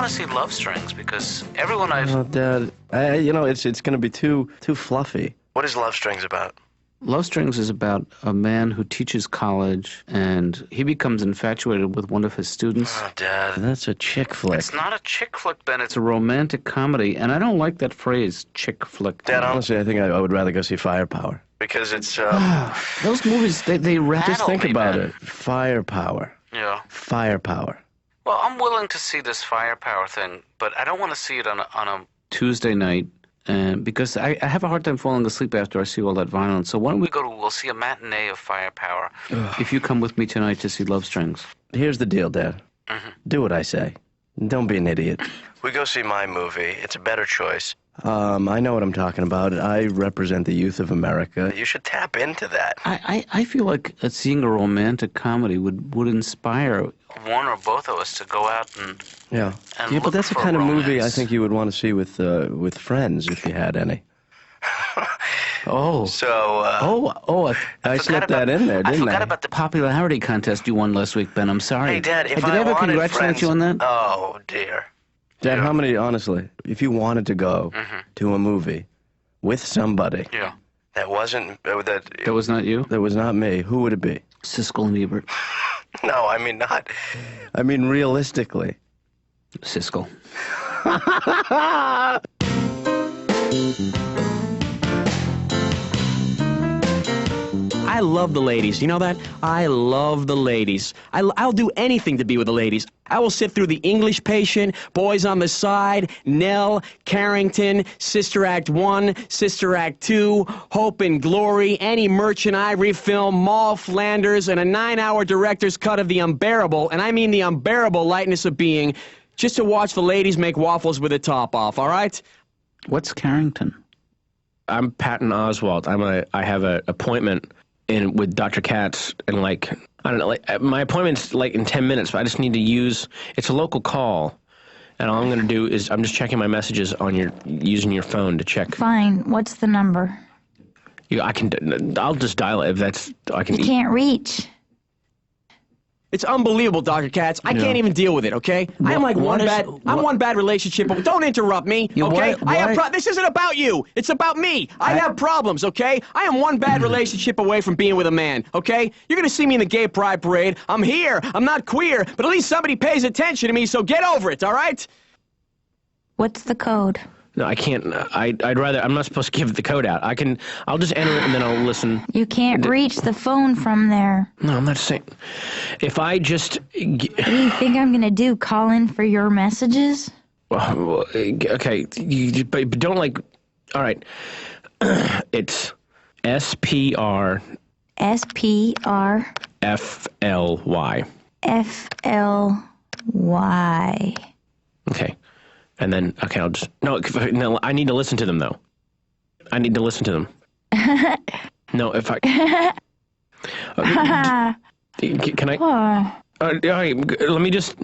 want to see Love Strings because everyone I've... Oh, Dad, it's going to be too fluffy. What is Love Strings about? Love Strings is about a man who teaches college, and he becomes infatuated with one of his students. Oh, Dad, that's a chick flick. It's not a chick flick, Ben. It's a romantic comedy, and I don't like that phrase, chick flick. Dad, honestly, I think I would rather go see Firepower. Because it's, Those movies, they rattle just think me, about man. it. Firepower. Yeah. Firepower. Well, I'm willing to see this Firepower thing, but I don't want to see it on a Tuesday night. Because I have a hard time falling asleep after I see all that violence. So why don't we'll see a matinee of Firepower if you come with me tonight to see Love Strings. Here's the deal, Dad. Do what I say. Don't be an idiot. We go see my movie. It's a better choice. I know what I'm talking about. I represent the youth of America. You should tap into that. I feel like seeing a romantic comedy would inspire one or both of us to go out and but that's the kind of movie I think you would want to see with friends if you had any. Oh. So, I slipped that in there, didn't I? I forgot about the popularity contest you won last week, Ben. I'm sorry. Hey, Dad, if did I ever wanted congratulate friends, you on that? Oh, dear. Dad, how many, honestly, if you wanted to go to a movie with somebody that wasn't... That was not you? That was not me, who would it be? Siskel and Ebert. No, I mean not. I mean realistically. Siskel. I love the ladies. You know that? I love the ladies. I'll do anything to be with the ladies. I will sit through The English Patient, Boys on the Side, Nell, Carrington, Sister Act 1, Sister Act 2, Hope and Glory, any Merchant Ivory film, Moll Flanders, and a 9-hour director's cut of The Unbearable, and I mean The Unbearable Lightness of Being, just to watch the ladies make waffles with the top off, all right? What's Carrington? I'm Patton Oswalt. I have an appointment with Dr. Katz in I don't know, my appointment's in 10 minutes, but I just need to use, it's a local call. And all I'm going to do is I'm just checking my messages on using your phone to check. Fine. What's the number? I'll just dial it if I can. You can't reach. It's unbelievable, Dr. Katz. I can't even deal with it, okay? I'm one bad relationship. Don't interrupt me, okay? This isn't about you. It's about me. I have problems, okay? I am one bad relationship away from being with a man, okay? You're gonna see me in the gay pride parade. I'm here. I'm not queer, but at least somebody pays attention to me, so get over it, all right? What's the code? No, I can't. I'd rather. I'm not supposed to give the code out. I'll just enter it and then I'll listen. You can't reach the phone from there. No, I'm not saying. If I just. What do you think I'm gonna do? Call in for your messages? Well, okay. But don't All right. It's SPR. SPR. FLY. FLY. Okay. And then, okay, I'll just... No, I need to listen to them, though. I need to listen to them. No, if I... Can I... all right, let me just...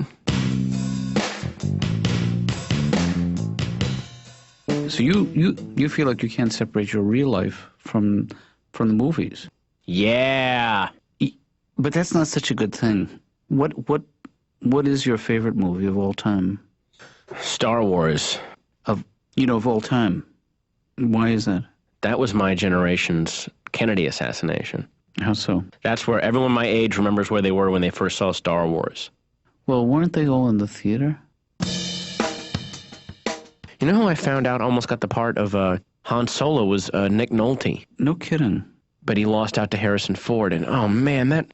So you feel like you can't separate your real life from the movies? Yeah! But that's not such a good thing. What is your favorite movie of all time? Star Wars. Of all time. Why is that? That was my generation's Kennedy assassination. How so? That's where everyone my age remembers where they were when they first saw Star Wars. Well, weren't they all in the theater? You know who I found out almost got the part of Han Solo was Nick Nolte. No kidding. But he lost out to Harrison Ford, and oh man, that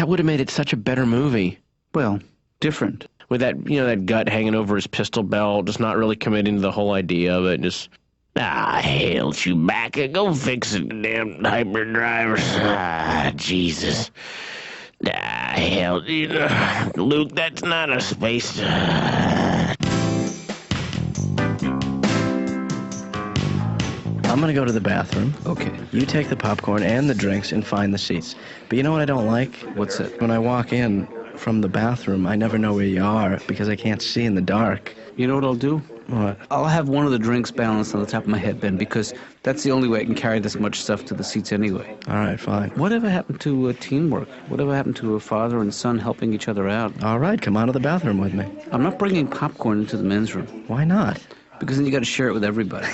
would have made it such a better movie. Well, different. With that, that gut hanging over his pistol belt, just not really committing to the whole idea of it, just, hail Chewbacca, go fix it, damn hyperdrive. Jesus. Hell, Luke, that's not a space. I'm gonna go to the bathroom. Okay. You take the popcorn and the drinks and find the seats. But you know what I don't like? What's it? When I walk in from the bathroom, I never know where you are because I can't see in the dark. You know what I'll do? What? I'll have one of the drinks balanced on the top of my headband because that's the only way I can carry this much stuff to the seats anyway. All right, fine. Whatever happened to teamwork? Whatever happened to a father and son helping each other out? All right, come out of the bathroom with me. I'm not bringing popcorn into the men's room Why not? because then you got to share it with everybody.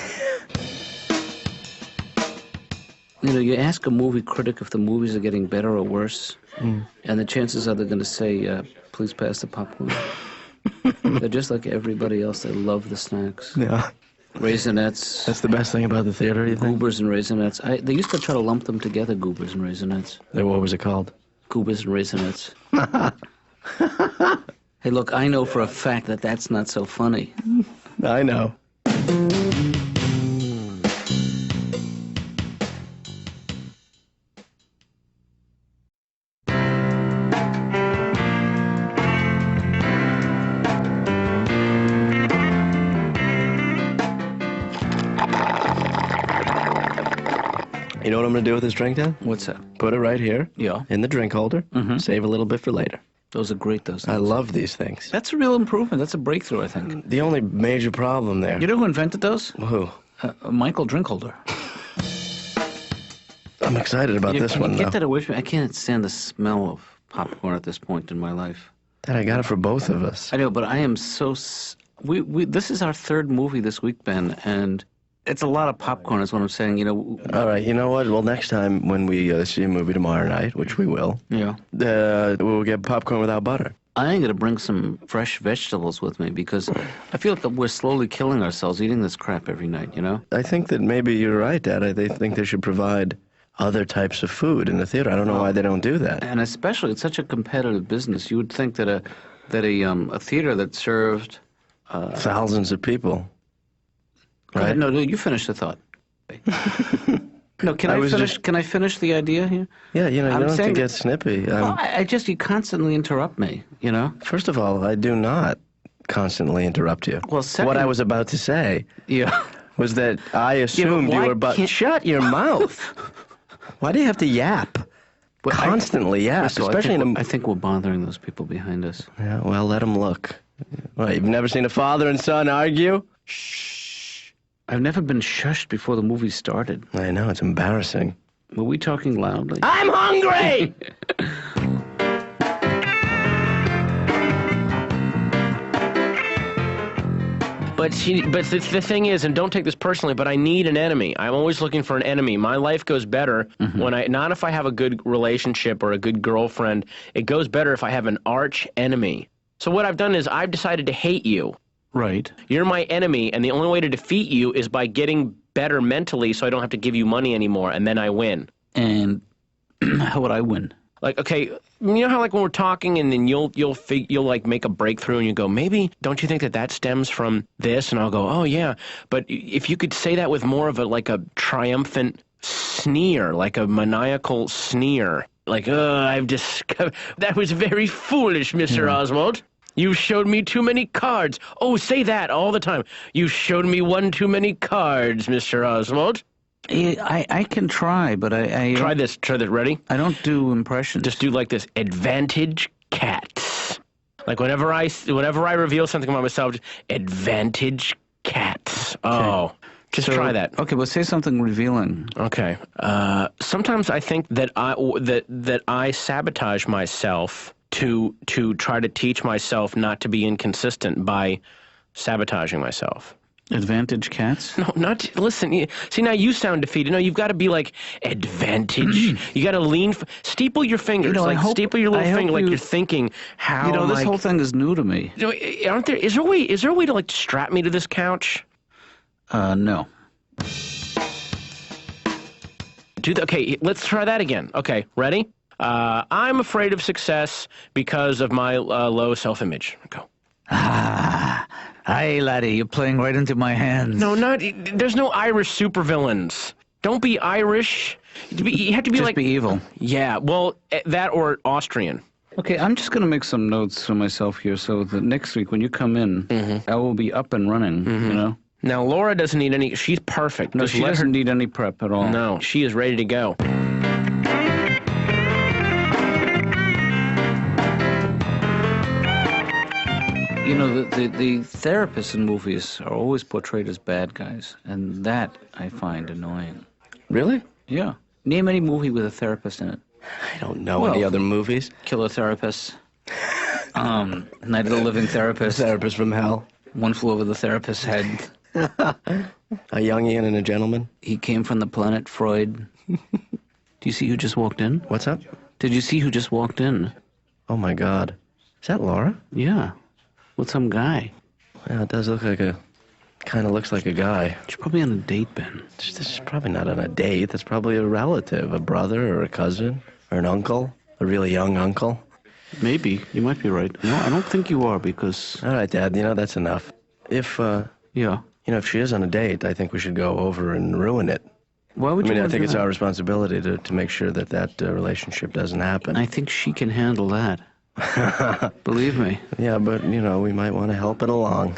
You know, you ask a movie critic if the movies are getting better or worse, and the chances are they're going to say, please pass the popcorn. They're just like everybody else. They love the snacks. Yeah. Raisinets, That's the best thing about the theater, you think? goobers and raisinets. They used to try to lump them together, goobers and raisinets. What was it called? Goobers and raisinets. Hey, look, I know for a fact that that's not so funny. I know. You know what I'm going to do with this drink, Dad? What's that? Put it right here Yeah. in the drink holder. Save a little bit for later. Those are great, those I things. love these things. That's a real improvement. That's a breakthrough, I think. The only major problem there. You know who invented those? Who? Michael Drinkholder. I'm excited about this one, Get though. that away from me. I can't stand the smell of popcorn at this point in my life. Dad, I got it for both of us. I know, but I am so... We this is our third movie this week, Ben, and it's a lot of popcorn is what I'm saying. You know... All right, you know what? Well, next time when we see a movie tomorrow night, which we will, Yeah. we'll get popcorn without butter. I am going to bring some fresh vegetables with me because I feel like we're slowly killing ourselves eating this crap every night, you know? I think that maybe you're right, Dad. They think they should provide other types of food in the theater. I don't know why they don't do that. And especially, it's such a competitive business. You would think that a theater that served... Thousands of people. Go ahead. Right? No, you finish the thought. No, can I I was finish? just- Can I finish the idea here? Yeah, you know, you I'm don't have to saying get snippy. Well, you constantly interrupt me. You know. First of all, I do not constantly interrupt you. Well, second, What I was about to say Yeah. was that I assumed you why were about... can't- Shut your mouth. Why do you have to yap? Constantly yap, First of all, especially in I think we're bothering those people behind us. Yeah, well, let them look. What, you've never seen a father and son argue? Shh. I've never been shushed before the movie started. I know, it's embarrassing. Were we talking loudly? I'm hungry! But the thing is, and don't take this personally, but I need an enemy. I'm always looking for an enemy. My life goes better when not if I have a good relationship or a good girlfriend. It goes better if I have an arch enemy. So what I've done is I've decided to hate you. Right. You're my enemy, and the only way to defeat you is by getting better mentally so I don't have to give you money anymore, and then I win. And how would I win? Like, okay, you know how like when we're talking and then you'll like make a breakthrough and you go, maybe don't you think that stems from this? And I'll go, oh yeah, but if you could say that with more of a triumphant sneer, like a maniacal sneer, like, I've discovered that was very foolish, Mr. Oswald. You showed me too many cards. Oh, say that all the time. You showed me one too many cards, Mr. Oswald. I can try, but I Try this. Ready? I don't do impressions. Just do like this. Advantage cats. Like whenever I reveal something about myself, just, advantage cats. Oh, just try that. Okay, well, say something revealing. Okay. Sometimes I think that I sabotage myself to try to teach myself not to be inconsistent by sabotaging myself. Advantage cats? No, not listen. See, now you sound defeated. No, you've got to be like advantage. You got to lean, steeple your fingers, You know, steeple your little I hope finger, like you- you're thinking. How? You know, this am I- whole thing is new to me. You know, aren't there? Is there a way to like strap me to this couch? No. Okay, let's try that again. Okay, ready? I'm afraid of success because of my low self-image. Go. Hi, laddie, you're playing right into my hands. No, there's no Irish supervillains. Don't be Irish. You have to be Just like. be evil. Yeah, well, that or Austrian. Okay, I'm just going to make some notes for myself here so that next week when you come in, I will be up and running, you know? Now, Laura doesn't need any. She's perfect. No, Just she let doesn't need any prep at all. her. No, she is ready to go. You know, the therapists in movies are always portrayed as bad guys, and that I find annoying. Really? Yeah. Name any movie with a therapist in it. I don't know Well- any other movies. Killer Therapist. Night of the Living Therapist. Therapist from Hell. One Flew Over the Therapist's Head. A Jungian and a Gentleman. He Came from the Planet Freud. Do you see who just walked in? What's up? Did you see who just walked in? Oh my God. Is that Laura? Yeah. With some guy. Yeah, it does look like a... Kind of looks like a guy. She's probably on a date, Ben. This is probably not on a date. That's probably a relative, a brother or a cousin or an uncle, a really young uncle. Maybe. You might be right. No, I don't think you are because... All right, Dad, you know, that's enough. If, Yeah. you know, if she is on a date, I think we should go over and ruin it. Why would I you mean, I want to think do it's that? our responsibility to make sure that that relationship doesn't happen. I think she can handle that. Believe me. Yeah, but, you know, we might want to help it along.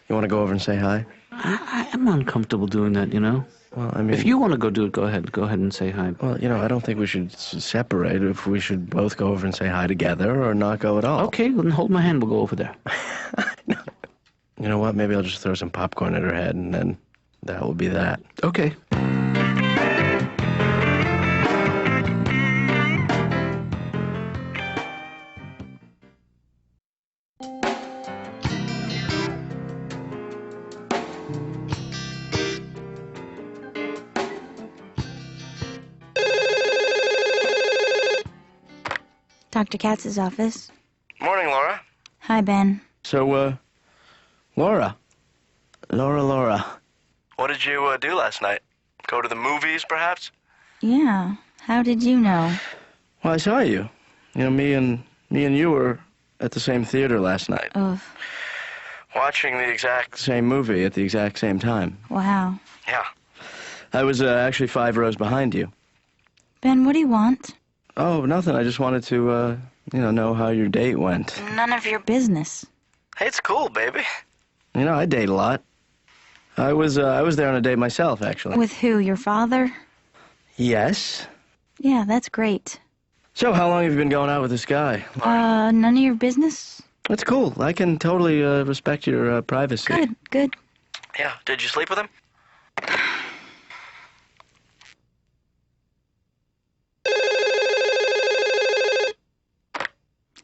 You want to go over and say hi? I am uncomfortable doing that, you know? Well, I mean... If you want to go do it, go ahead. Go ahead and say hi. Well, you know, I don't think we should separate. If we should both go over and say hi together or not go at all. Okay, then hold my hand. We'll go over there. You know what? Maybe I'll just throw some popcorn at her head, and then that will be that. Okay. Dr. Katz's office. Morning, Laura. Hi, Ben. So, Laura. Laura. What did you do last night? Go to the movies, perhaps? Yeah. How did you know? Well, I saw you. You know, me and you were at the same theater last night. Oh, Watching the exact same movie at the exact same time. wow. Yeah. I was actually 5 rows behind you. Ben, what do you want? Oh, nothing. I just wanted to, know how your date went. None of your business. Hey, it's cool, baby. You know, I date a lot. I was there on a date myself, actually. With who? Your father? Yes. Yeah, that's great. So, how long have you been going out with this guy? None of your business? That's cool. I can totally respect your privacy. Good. Yeah. Did you sleep with him?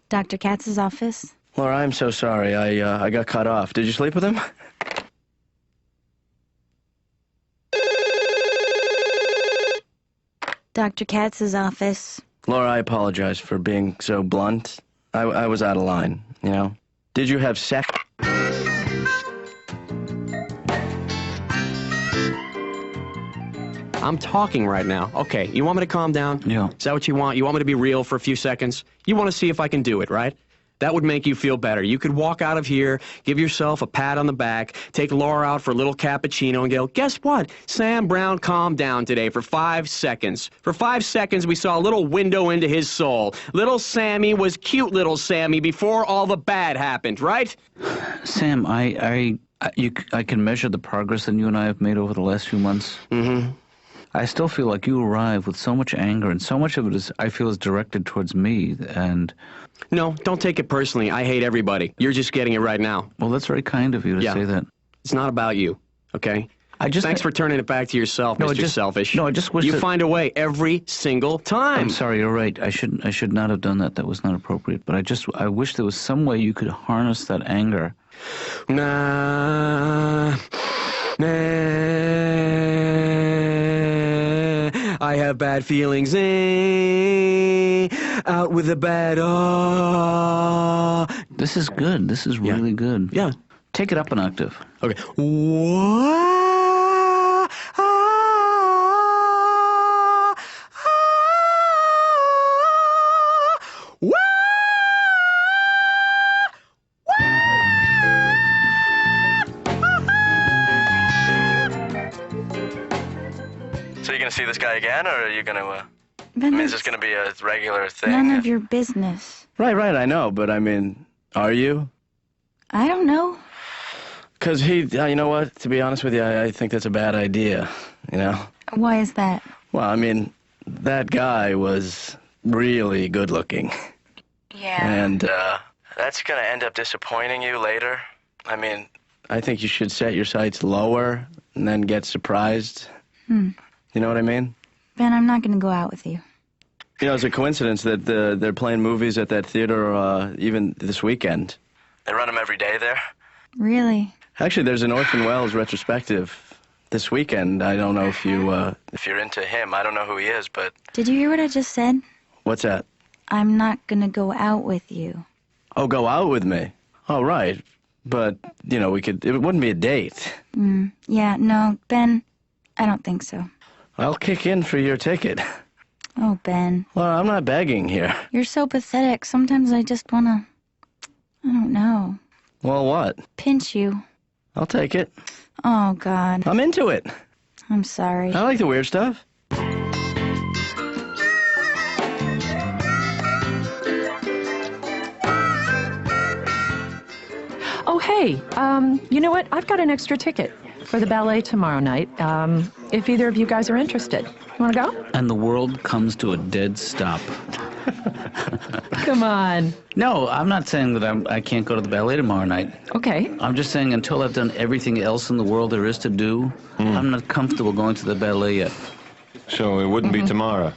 Dr. Katz's office. Laura, I'm so sorry. I got cut off. Did you sleep with him? Dr. Katz's office. Laura, I apologize for being so blunt. I was out of line, you know? Did you have sex? I'm talking right now. Okay, you want me to calm down? Yeah. Is that what you want? You want me to be real for a few seconds? You want to see if I can do it, right? That would make you feel better. You could walk out of here, give yourself a pat on the back, take Laura out for a little cappuccino and go, guess what? Sam Brown calmed down today for 5 seconds. For 5 seconds, we saw a little window into his soul. Little Sammy was cute little Sammy before all the bad happened, right? Sam, I can measure the progress that you and I have made over the last few months. Mm-hmm. I still feel like you arrive with so much anger, and so much of it is, I feel, is directed towards me. And No, don't take it personally. I hate everybody. You're just getting it right now. well, that's very kind of you to Yeah. say that. It's not about you, okay? Thanks for turning it back to yourself, No, I Mr. just- Selfish. no, I just wish You that- find a way every single time. I'm sorry, you're right. I should not have done that. That was not appropriate. But I wish there was some way you could harness that anger. Nah. I have bad feelings. Out with the bad. This is good. This is really good. Yeah. Take it up an octave. Okay. Wah, wah. So you gonna see this guy again, or are you gonna? Ben, Is this gonna be a regular thing? none of your business. Right. I know, but I mean, are you? I don't know. Because you know what? To be honest with you, I think that's a bad idea. You know. Why is that? Well, I mean, that guy was really good looking, Yeah. and That's going to end up disappointing you later. I mean, I think you should set your sights lower and then get surprised. You know what I mean? Ben, I'm not going to go out with you. You know, it's a coincidence that they're playing movies at that theater even this weekend. They run them every day there? Really? Actually, there's an Orson Welles retrospective this weekend. I don't know if you're into him. I don't know who he is, but... Did you hear what I just said? What's that? I'm not going to go out with you. Oh, go out with me? Oh, right. But, you know, it wouldn't be a date. Yeah, no, Ben, I don't think so. I'll kick in for your ticket. Oh, Ben. Well, I'm not begging here. You're so pathetic. Sometimes I just want to, I don't know, Well, what? pinch you. I'll take it. Oh, God. I'm into it. I'm sorry. I like the weird stuff. Oh, hey, you know what? I've got an extra ticket for the ballet tomorrow night, if either of you guys are interested. You want to go? And the world comes to a dead stop. Come on. No, I'm not saying that I can't go to the ballet tomorrow night. Okay. I'm just saying until I've done everything else in the world there is to do, I'm not comfortable going to the ballet yet. So it wouldn't be tomorrow?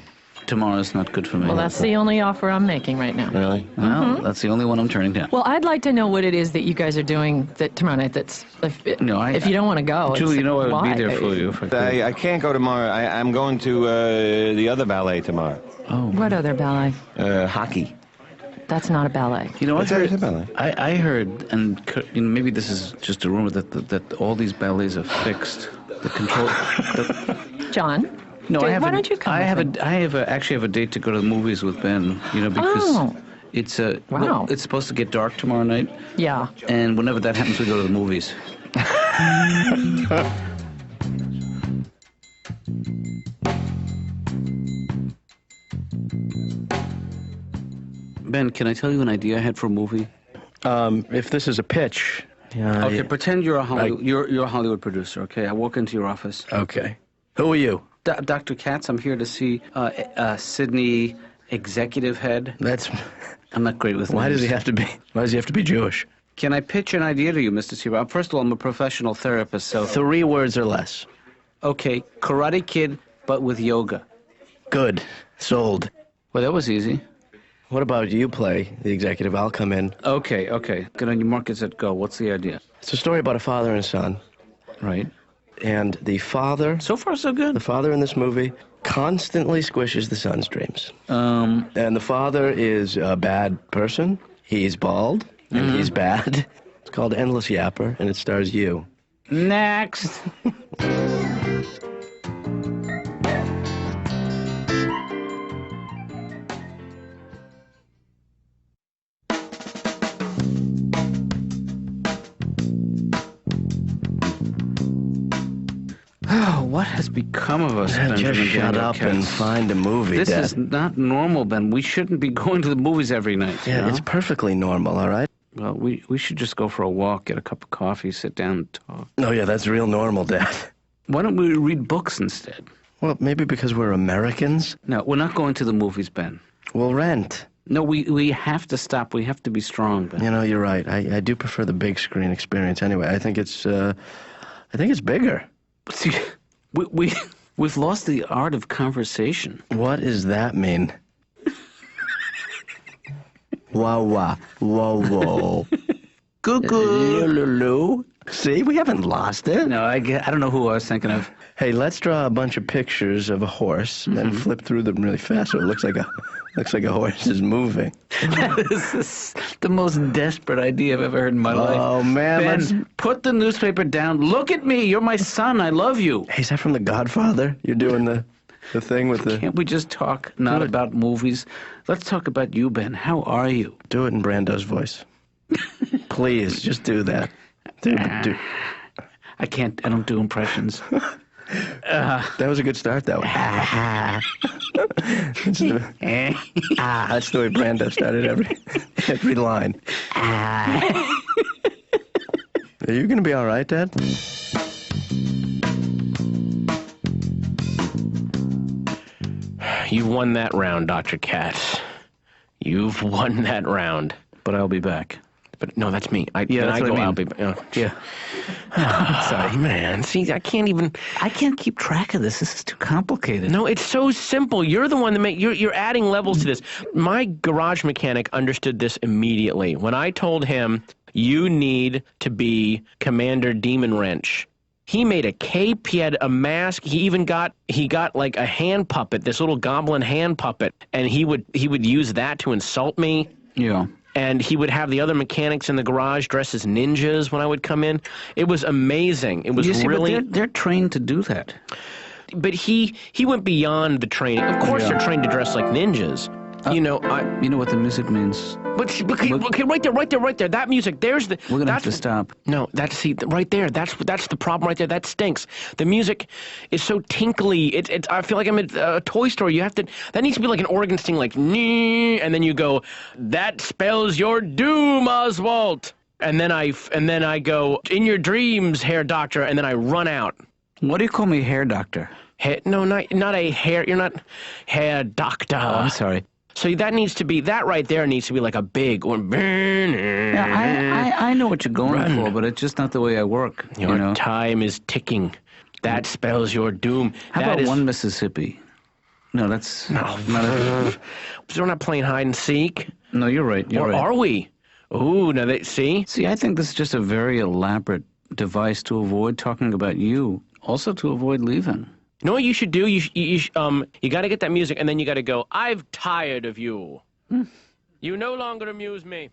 Tomorrow's not good for me. Well, that's the only offer I'm making right now. Really? Well, that's the only one I'm turning down. Well, I'd like to know what it is that you guys are doing tomorrow night that's... If you don't want to go, Julie, you know I would why? be there for you. If I could. I can't go tomorrow. I'm going to the other ballet tomorrow. Oh. What other ballet? Hockey. That's not a ballet. You know, What's that ballet? I heard, and you know, maybe this is just a rumor, that all these ballets are fixed. The control... John? No, Why don't you come? Actually have a date to go to the movies with Ben. You know, because it's Wow. it's supposed to get dark tomorrow night, Yeah. and whenever that happens, we go to the movies. Ben, can I tell you an idea I had for a movie? If this is a pitch... Okay, pretend you're a Hollywood producer. Okay, I walk into your office. Okay. Who are you? Dr. Katz, I'm here to see Sydney, executive head. I'm not great with Why names. does he have to be Jewish? Can I pitch an idea to you, Mr. Seabob? First of all, I'm a professional therapist, so... 3 words or less. Okay, Karate Kid, but with yoga. Good. Sold. Well, that was easy. What about you play the executive? I'll come in. Okay. Good on your markets at go. What's the idea? It's a story about a father and son. Right. And the father... So far, so good. The father in this movie constantly squishes the son's dreams. Um... And the father is a bad person. He's bald. And he's bad. It's called Endless Yapper, and it stars you. Next. Oh, what has become of us, Benjamin? Just shut Daniel up Katz? and find a movie, This Dad. is not normal, Ben. We shouldn't be going to the movies every night. Yeah, you know? it's perfectly normal, all right? Well, we should just go for a walk, get a cup of coffee, sit down and talk. Oh, yeah, that's real normal, Dad. Why don't we read books instead? Well, maybe because we're Americans. No, we're not going to the movies, Ben. We'll rent. No, we have to stop. We have to be strong, Ben. You know, you're right. I do prefer the big screen experience anyway. I think it's bigger. See, we've lost the art of conversation. What does that mean? Wah, wah, whoa, whoa. Cuckoo. Lulu. See, we haven't lost it. No, I don't know who I was thinking of. Hey, let's draw a bunch of pictures of a horse and flip through them really fast so it looks like a horse is moving. This is the most desperate idea I've ever heard in my life. Oh, man. Ben, put the newspaper down. Look at me. You're my son. I love you. Hey, is that from The Godfather? You're doing the thing with the... Can't we just talk not about movies? Let's talk about you, Ben. How are you? Do it in Brando's voice. Please, just do that. Do. I can't. I don't do impressions. That was a good start, though. That's the way Brando started every line. Are you going to be all right, Dad? You've won that round, Dr. Katz. You've won that round. but I'll be back. But no, that's me. Yeah, that's I what go, I mean. I'll be back. Yeah. Sorry, man. See, I can't even. I can't keep track of this. This is too complicated. No, it's so simple. You're the one that you're adding levels to this. My garage mechanic understood this immediately. When I told him, you need to be Commander Demon Wrench, he made a cape, he had a mask, he got like a hand puppet, this little goblin hand puppet, and he would use that to insult me. Yeah. And he would have the other mechanics in the garage dressed as ninjas when I would come in. It was amazing. It was really. But they're trained to do that. But he went beyond the training. Of course, they're trained to dress like ninjas. You know what the music means. But okay, right there. That music. There's the. We're gonna have to stop. No, right there. That's the problem right there. That stinks. The music is so tinkly. It's. I feel like I'm at a toy store. You have to. That needs to be like an organ sting, like nee, and then you go. That spells your doom, Oswald. And then I go in your dreams, hair doctor. And then I run out. What do you call me, hair doctor? No, not a hair. You're not hair doctor. Oh, I'm sorry. So that right there needs to be like a big one. Yeah, I know what you're going for, but it's just not the way I work. Your time is ticking. That spells your doom. How about one Mississippi? No, that's no. So we're not playing hide and seek. No, you're right. Or are we? Ooh, now see. See, I think this is just a very elaborate device to avoid talking about you, also to avoid leaving. You know what you should do? You got to get that music, and then you got to go, I've tired of you. You no longer amuse me.